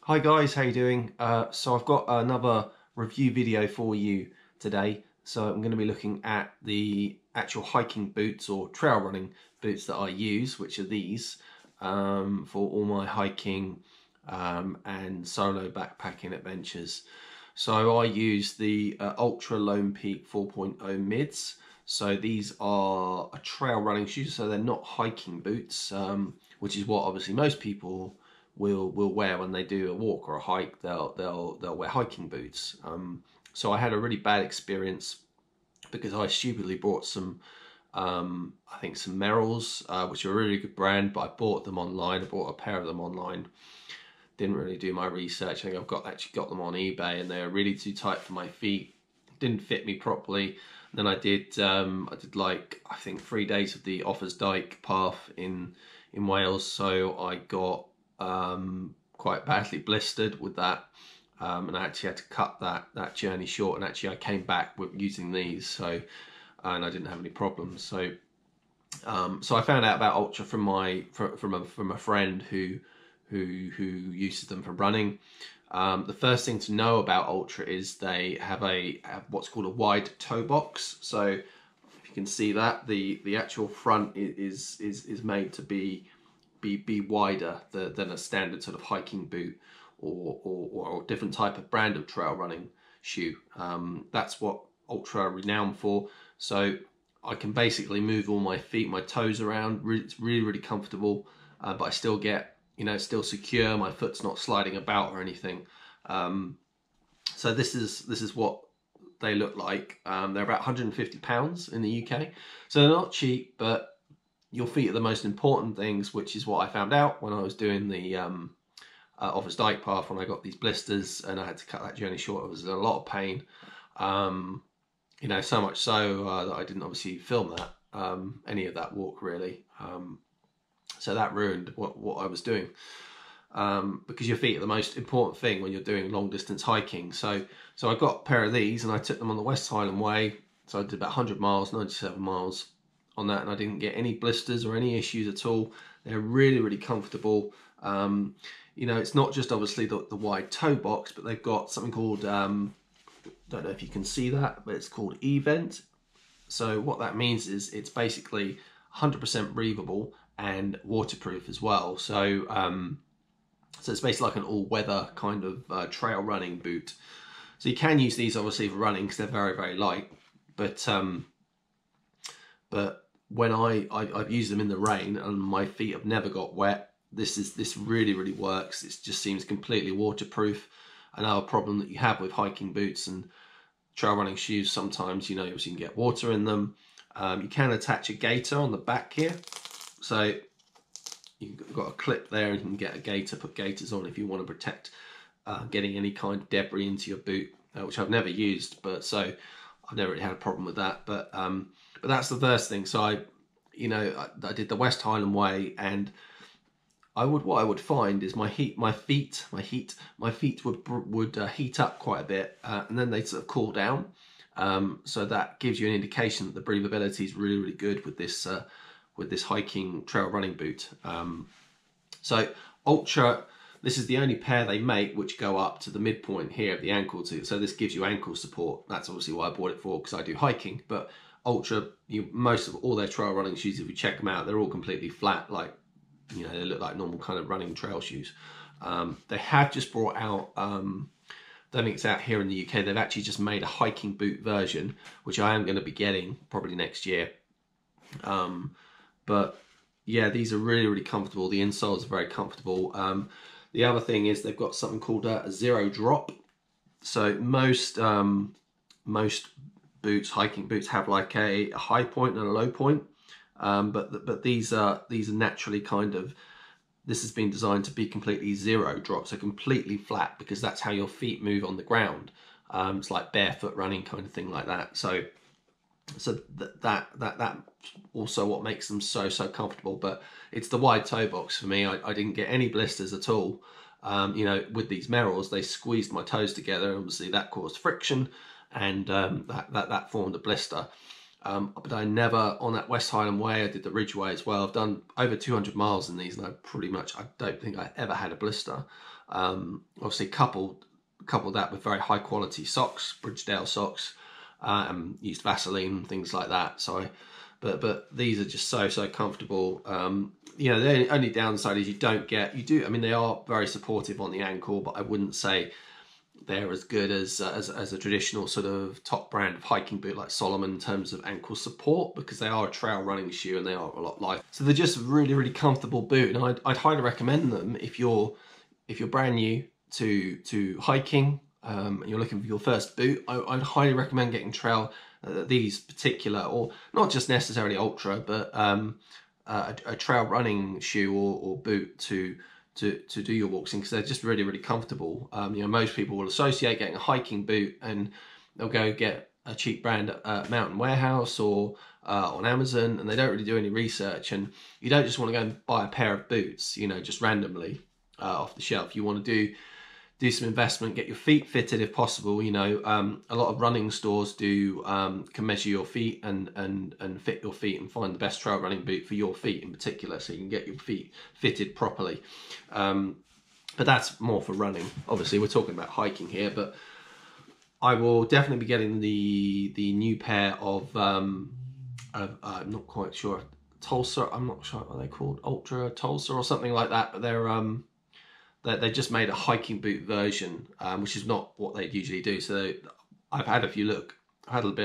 Hi guys, how you doing? So I've got another review video for you today. So I'm going to be looking at the actual hiking boots or trail running boots that I use, which are these for all my hiking and solo backpacking adventures. So I use the Altra Lone Peak 4.0 mids. So these are a trail running shoes, so they're not hiking boots, which is what obviously most people will wear when they do a walk or a hike. They'll wear hiking boots. So I had a really bad experience because I stupidly bought some I think some Merrells, which are a really good brand, but I bought them online. I bought a pair of them online. Didn't really do my research. I think actually got them on eBay, and they are really too tight for my feet. Didn't fit me properly. Then I did like I think 3 days of the Offers Dyke path in Wales, so I got quite badly blistered with that, and I actually had to cut that journey short. And actually, I came back with using these, so and I didn't have any problems. So so I found out about Ultra from a friend who uses them for running. The first thing to know about Ultra is they have what's called a wide toe box. So if you can see that, the actual front is made to be wider than a standard sort of hiking boot or different type of brand of trail running shoe. That's what Ultra are renowned for. So I can basically move all my feet, my toes around. It's really comfortable, but I still get, it's still secure. My foot's not sliding about or anything. So this is what they look like. They're about £150 in the UK, so they're not cheap, but your feet are the most important things, which is what I found out when I was doing the Offers Dyke path when I got these blisters and I had to cut that journey short. It was a lot of pain, so much so that I didn't obviously film that, any of that walk really. So that ruined what I was doing, because your feet are the most important thing when you're doing long distance hiking. So I got a pair of these and I took them on the West Highland Way. So I did about 100 miles, 97 miles on that, and I didn't get any blisters or any issues at all. They're really comfortable. It's not just obviously the wide toe box, but they've got something called, don't know if you can see that, but it's called E-Vent. So what that means is it's basically 100% breathable and waterproof as well. So so it's basically like an all-weather kind of trail running boot. So you can use these obviously for running because they're very light, but when I've used them in the rain and my feet have never got wet, this really works. It just seems completely waterproof. Another problem that you have with hiking boots and trail running shoes, sometimes obviously you can get water in them. You can attach a gaiter on the back here, so you've got a clip there and you can get a gaiter, put gaiters on if you want to protect getting any kind of debris into your boot, which I've never used, but so I've never really had a problem with that. But that's the first thing. So I did the West Highland Way, and what I would find is my feet would heat up quite a bit, and then they sort of cool down. So that gives you an indication that the breathability is really good with this hiking trail running boot. So Ultra, this is the only pair they make which go up to the midpoint here of the ankle too. So this gives you ankle support. That's obviously why I bought it for, because I do hiking. But Ultra, most of all their trail running shoes, if you check them out, they're all completely flat, like they look like normal kind of running trail shoes. They have just brought out, I don't think it's out here in the UK, they've actually just made a hiking boot version, which I am going to be getting probably next year. But yeah, these are really comfortable. The insoles are very comfortable. The other thing is they've got something called a zero drop. So most boots, hiking boots, have like a high point and a low point. But these are naturally this has been designed to be completely zero drop, so completely flat, because that's how your feet move on the ground. It's like barefoot running kind of thing like that. So that also what makes them so comfortable. But it's the wide toe box for me. I didn't get any blisters at all. With these Merrells, they squeezed my toes together. Obviously that caused friction, and that formed a blister. But I never, on that West Highland Way, I did the Ridgeway as well. I've done over 200 miles in these, and I don't think I ever had a blister. Obviously coupled that with very high quality socks, Bridgedale socks, used Vaseline and things like that. So but these are just so comfortable. You know, the only downside is I mean, they are very supportive on the ankle, but I wouldn't say they're as good as a traditional sort of top brand of hiking boot like Solomon in terms of ankle support, because they are a trail running shoe and they are a lot lighter. So they're just really comfortable boot, and I'd highly recommend them if you're brand new to hiking, and you're looking for your first boot. I'd highly recommend getting these particular, or not just necessarily Altra, but a trail running shoe or boot to do your walks in, because they're just really comfortable. You know, most people will associate getting a hiking boot and they'll go get a cheap brand at Mountain Warehouse or on Amazon, and they don't really do any research. And you don't just want to go and buy a pair of boots, you know, just randomly off the shelf. You want to do some investment, get your feet fitted if possible. You know, a lot of running stores can measure your feet and fit your feet and find the best trail running boot for your feet in particular, so you can get your feet fitted properly. But that's more for running. Obviously, we're talking about hiking here, but I will definitely be getting the new pair of I'm not quite sure, Tulsa. I'm not sure what they're called, Ultra Tulsa or something like that. But they just made a hiking boot version, which is not what they usually do. So I've had a bit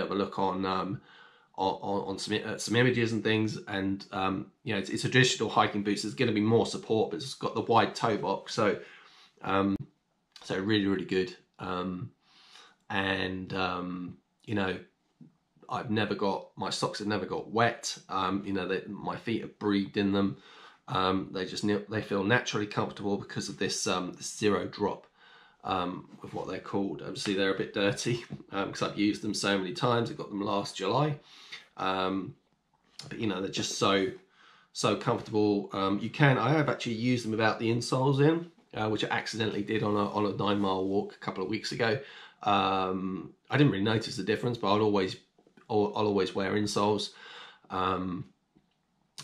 of a look on some images and things, and you know, it's a traditional hiking boot. So there's going to be more support, but it's got the wide toe box, so really good. You know, my socks have never got wet. You know, my feet have breathed in them. They feel naturally comfortable because of this zero drop, with what they're called. Obviously they're a bit dirty because I've used them so many times. I got them last July, but you know, they're just so comfortable. I have actually used them without the insoles in, which I accidentally did on a 9-mile walk a couple of weeks ago. I didn't really notice the difference, but I'll always wear insoles.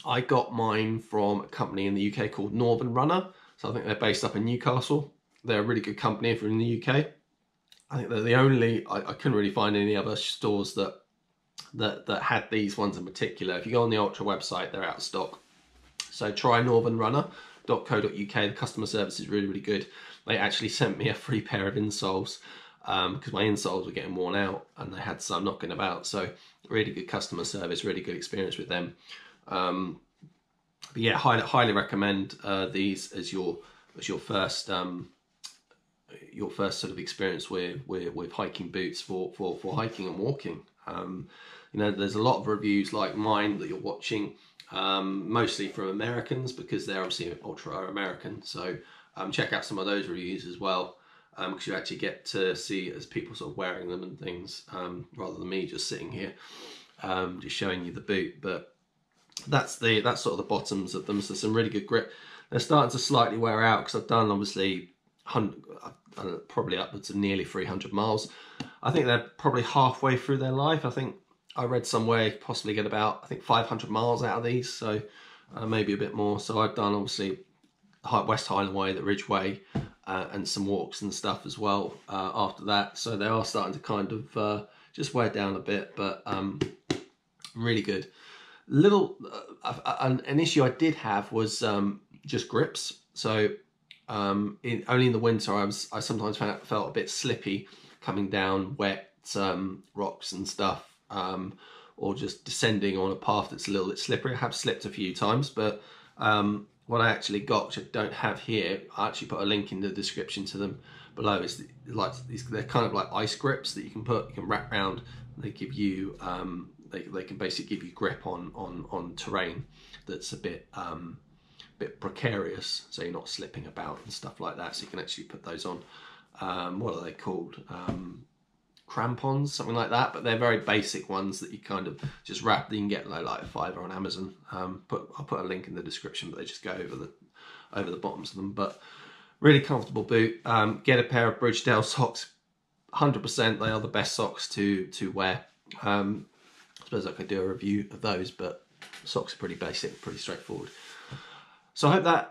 I got mine from a company in the UK called Northern Runner. So I think they're based up in Newcastle. They're a really good company if you're in the UK. I think they're the only, I couldn't really find any other stores that had these ones in particular. If you go on the Ultra website, they're out of stock. So try northernrunner.co.uk. The customer service is really good. They actually sent me a free pair of insoles because my insoles were getting worn out and they had some knocking about. So really good customer service, really good experience with them. But yeah, highly recommend these as your first sort of experience with hiking boots for hiking and walking. You know, there's a lot of reviews like mine that you're watching, mostly from Americans, because they're obviously ultra American. So check out some of those reviews as well, because you actually get to see as people sort of wearing them and things, rather than me just sitting here just showing you the boot. But that's sort of the bottoms of them. So some really good grip. They're starting to slightly wear out because I've done obviously probably upwards of nearly 300 miles. I think they're probably halfway through their life. I think I read somewhere you possibly get about 500 miles out of these, so maybe a bit more. So I've done obviously West Highland Way, the Ridgeway, and some walks and stuff as well after that. So they are starting to kind of just wear down a bit, but really good. An issue I did have was just grips. So only in the winter I sometimes felt a bit slippy coming down wet rocks and stuff, or just descending on a path that's a little bit slippery. I have slipped a few times, but what I actually got, which I don't have here, I actually put a link in the description to them below. Is like they're kind of like ice grips that you can wrap around. They give you they can basically give you grip on terrain that's a bit precarious, so you're not slipping about and stuff like that. So you can actually put those on. What are they called? Crampons, something like that. But they're very basic ones that you kind of just wrap. You can get like a $5 on Amazon. I'll put a link in the description, but they just go over the bottoms of them. But really comfortable boot. Get a pair of Bridgedale socks. 100%, they are the best socks to wear. suppose I could do a review of those, but socks are pretty basic, pretty straightforward. So I hope that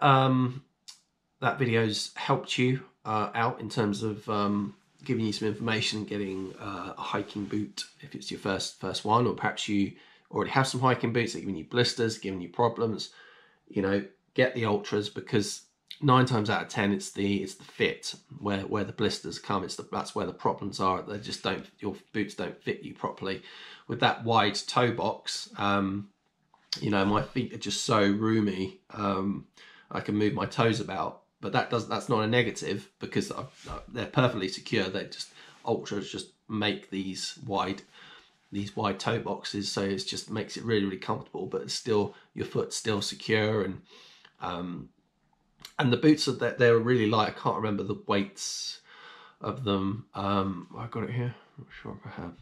that video's helped you out in terms of giving you some information, getting a hiking boot if it's your first one, or perhaps you already have some hiking boots that are giving you blisters, giving you problems. You know, get the Ultras, because 9 times out of 10 it's the fit where the blisters come. That's where the problems are. They just don't, your boots don't fit you properly. With that wide toe box, you know, my feet are just so roomy. I can move my toes about, but that's not a negative, because they're perfectly secure. They just, Ultras just make these wide toe boxes, so it just makes it really comfortable, but it's still, your foot's still secure. And the boots are they're really light. I can't remember the weights of them. I got it here. I'm not sure if I have.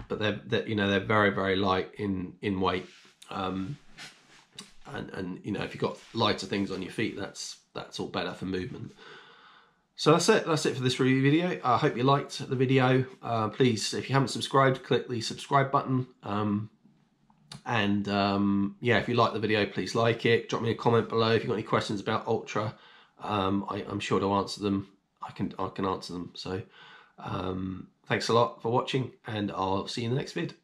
But they're you know, they're very light in weight. And you know, if you've got lighter things on your feet, that's all better for movement. So that's it for this review video. I hope you liked the video. Please, if you haven't subscribed, click the subscribe button. Yeah, if you like the video, please like it. Drop me a comment below if you've got any questions about Ultra. I'm sure to answer them. I can answer them. So thanks a lot for watching, and I'll see you in the next vid.